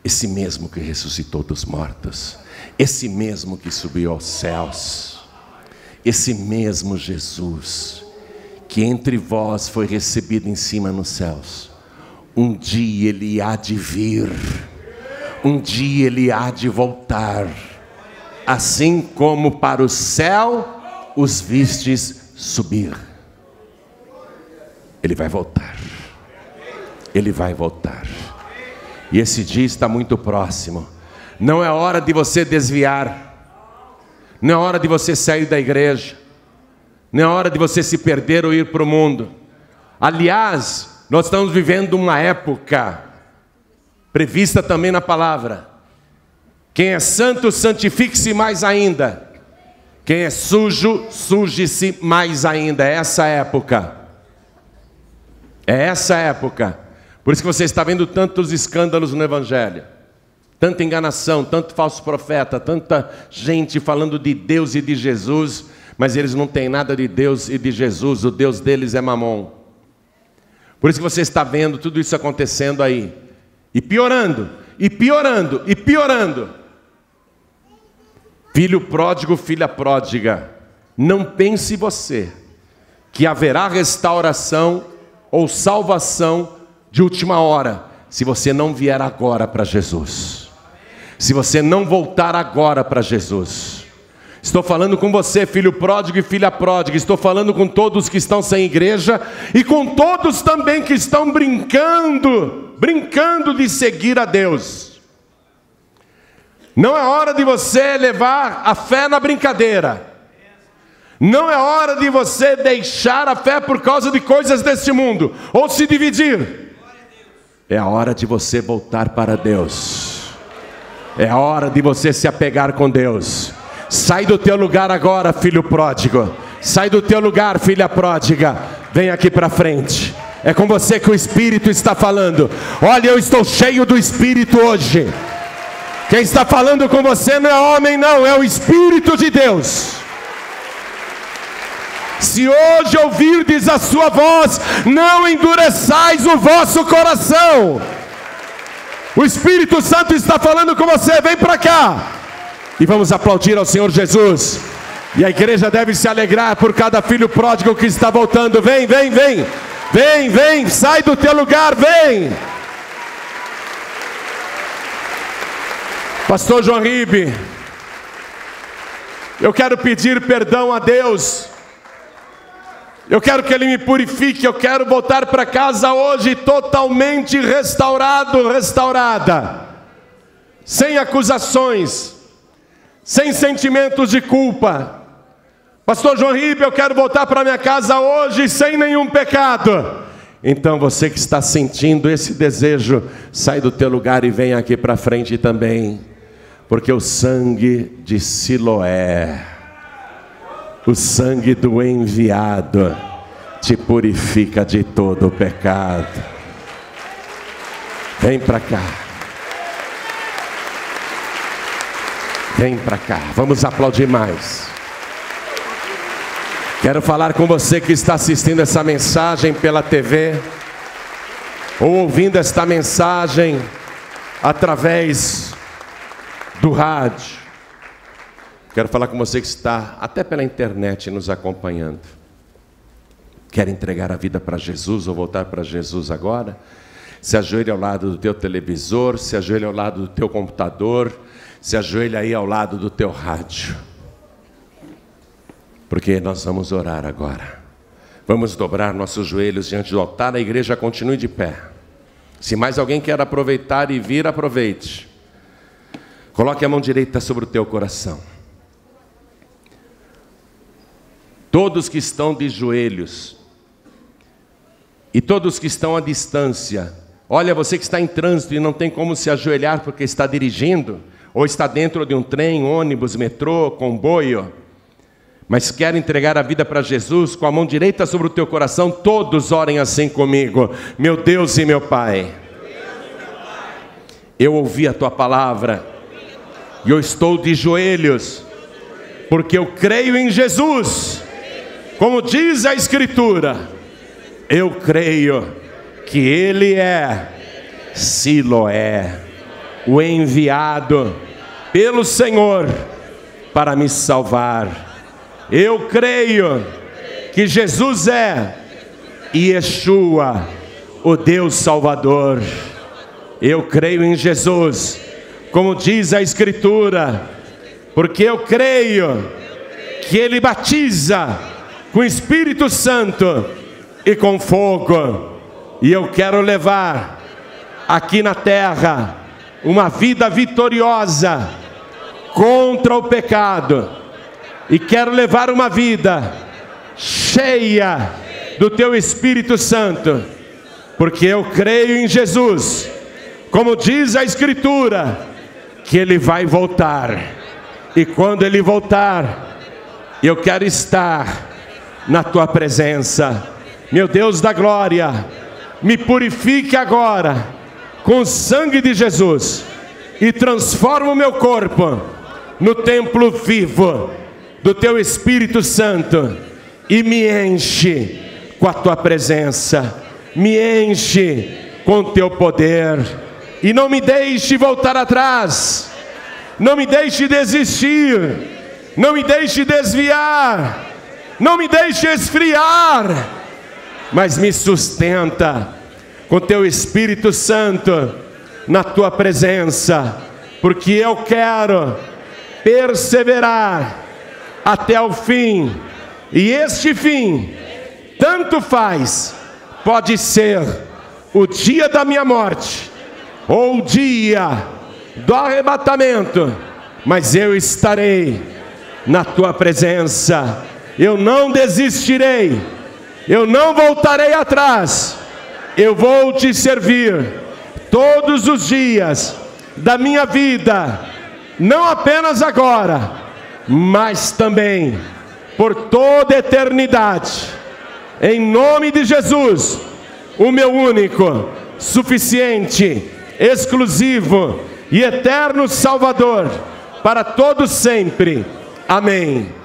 esse mesmo que ressuscitou dos mortos, esse mesmo que subiu aos céus, esse mesmo Jesus que entre vós foi recebido em cima nos céus, um dia Ele há de vir, um dia Ele há de voltar, assim como para o céu os vistes subir. Ele vai voltar, Ele vai voltar, e esse dia está muito próximo. Não é hora de você desviar, não é hora de você sair da igreja, não é hora de você se perder ou ir para o mundo. Aliás, nós estamos vivendo uma época prevista também na palavra: quem é santo, santifique-se mais ainda. Quem é sujo, suje-se mais ainda. É essa época. É essa época. Por isso que você está vendo tantos escândalos no Evangelho. Tanta enganação, tanto falso profeta, tanta gente falando de Deus e de Jesus, mas eles não têm nada de Deus e de Jesus. O Deus deles é Mamon. Por isso que você está vendo tudo isso acontecendo aí. E piorando, e piorando, e piorando. Filho pródigo, filha pródiga, não pense você que haverá restauração ou salvação de última hora, se você não vier agora para Jesus. Se você não voltar agora para Jesus. Estou falando com você, filho pródigo e filha pródiga. Estou falando com todos que estão sem igreja e com todos também que estão brincando de seguir a Deus. Não é hora de você levar a fé na brincadeira. Não é hora de você deixar a fé por causa de coisas deste mundo, ou se dividir. É a hora de você voltar para Deus. É a hora de você se apegar com Deus. Sai do teu lugar agora, filho pródigo. Sai do teu lugar, filha pródiga. Vem aqui para frente. É com você que o Espírito está falando. Olha, eu estou cheio do Espírito hoje. Quem está falando com você não é homem, não, é o Espírito de Deus. Se hoje ouvirdes a sua voz, não endureçais o vosso coração. O Espírito Santo está falando com você. Vem para cá. E vamos aplaudir ao Senhor Jesus. E a igreja deve se alegrar por cada filho pródigo que está voltando. Vem, vem, vem. Vem, vem, sai do teu lugar, vem. Pastor João Ribe, eu quero pedir perdão a Deus. Eu quero que Ele me purifique. Eu quero voltar para casa hoje totalmente restaurado, restaurada, sem acusações, sem sentimentos de culpa. Pastor João Ribe, eu quero voltar para minha casa hoje sem nenhum pecado. Então você que está sentindo esse desejo, sai do teu lugar e vem aqui para frente também. Porque o sangue de Siloé, o sangue do enviado, te purifica de todo o pecado. Vem para cá. Vem para cá. Vamos aplaudir mais. Quero falar com você que está assistindo essa mensagem pela TV, ou ouvindo esta mensagem através do rádio. Quero falar com você que está até pela internet nos acompanhando. Quer entregar a vida para Jesus ou voltar para Jesus agora? Se ajoelhe ao lado do teu televisor, se ajoelhe ao lado do teu computador, se ajoelhe aí ao lado do teu rádio. Porque nós vamos orar agora. Vamos dobrar nossos joelhos diante do altar. A igreja continue de pé. Se mais alguém quer aproveitar e vir, aproveite. Coloque a mão direita sobre o teu coração. Todos que estão de joelhos e todos que estão à distância, olha, você que está em trânsito e não tem como se ajoelhar porque está dirigindo, ou está dentro de um trem, ônibus, metrô, comboio, mas quer entregar a vida para Jesus, com a mão direita sobre o teu coração, todos orem assim comigo. Meu Deus e meu Pai, eu ouvi a tua palavra e eu estou de joelhos, porque eu creio em Jesus, como diz a Escritura. Eu creio que Ele é Siloé, o enviado pelo Senhor para me salvar. Eu creio que Jesus é Yeshua, o Deus Salvador. Eu creio em Jesus, como diz a Escritura, porque eu creio que Ele batiza com o Espírito Santo e com fogo. E eu quero levar aqui na terra uma vida vitoriosa contra o pecado. E quero levar uma vida cheia do teu Espírito Santo, porque eu creio em Jesus, como diz a Escritura, que Ele vai voltar. E quando Ele voltar, eu quero estar na tua presença. Meu Deus da glória, me purifique agora com o sangue de Jesus e transforma o meu corpo no templo vivo do teu Espírito Santo e me enche com a tua presença, me enche com o teu poder, e não me deixe voltar atrás, não me deixe desistir, não me deixe desviar, não me deixe esfriar, mas me sustenta com teu Espírito Santo na tua presença, porque eu quero perseverar até o fim. E este fim, tanto faz, pode ser o dia da minha morte ou o dia do arrebatamento, mas eu estarei na tua presença. Eu não desistirei, eu não voltarei atrás, eu vou te servir todos os dias da minha vida, não apenas agora, mas também por toda a eternidade. Em nome de Jesus, o meu único, suficiente, exclusivo e eterno Salvador, para todos sempre. Amém.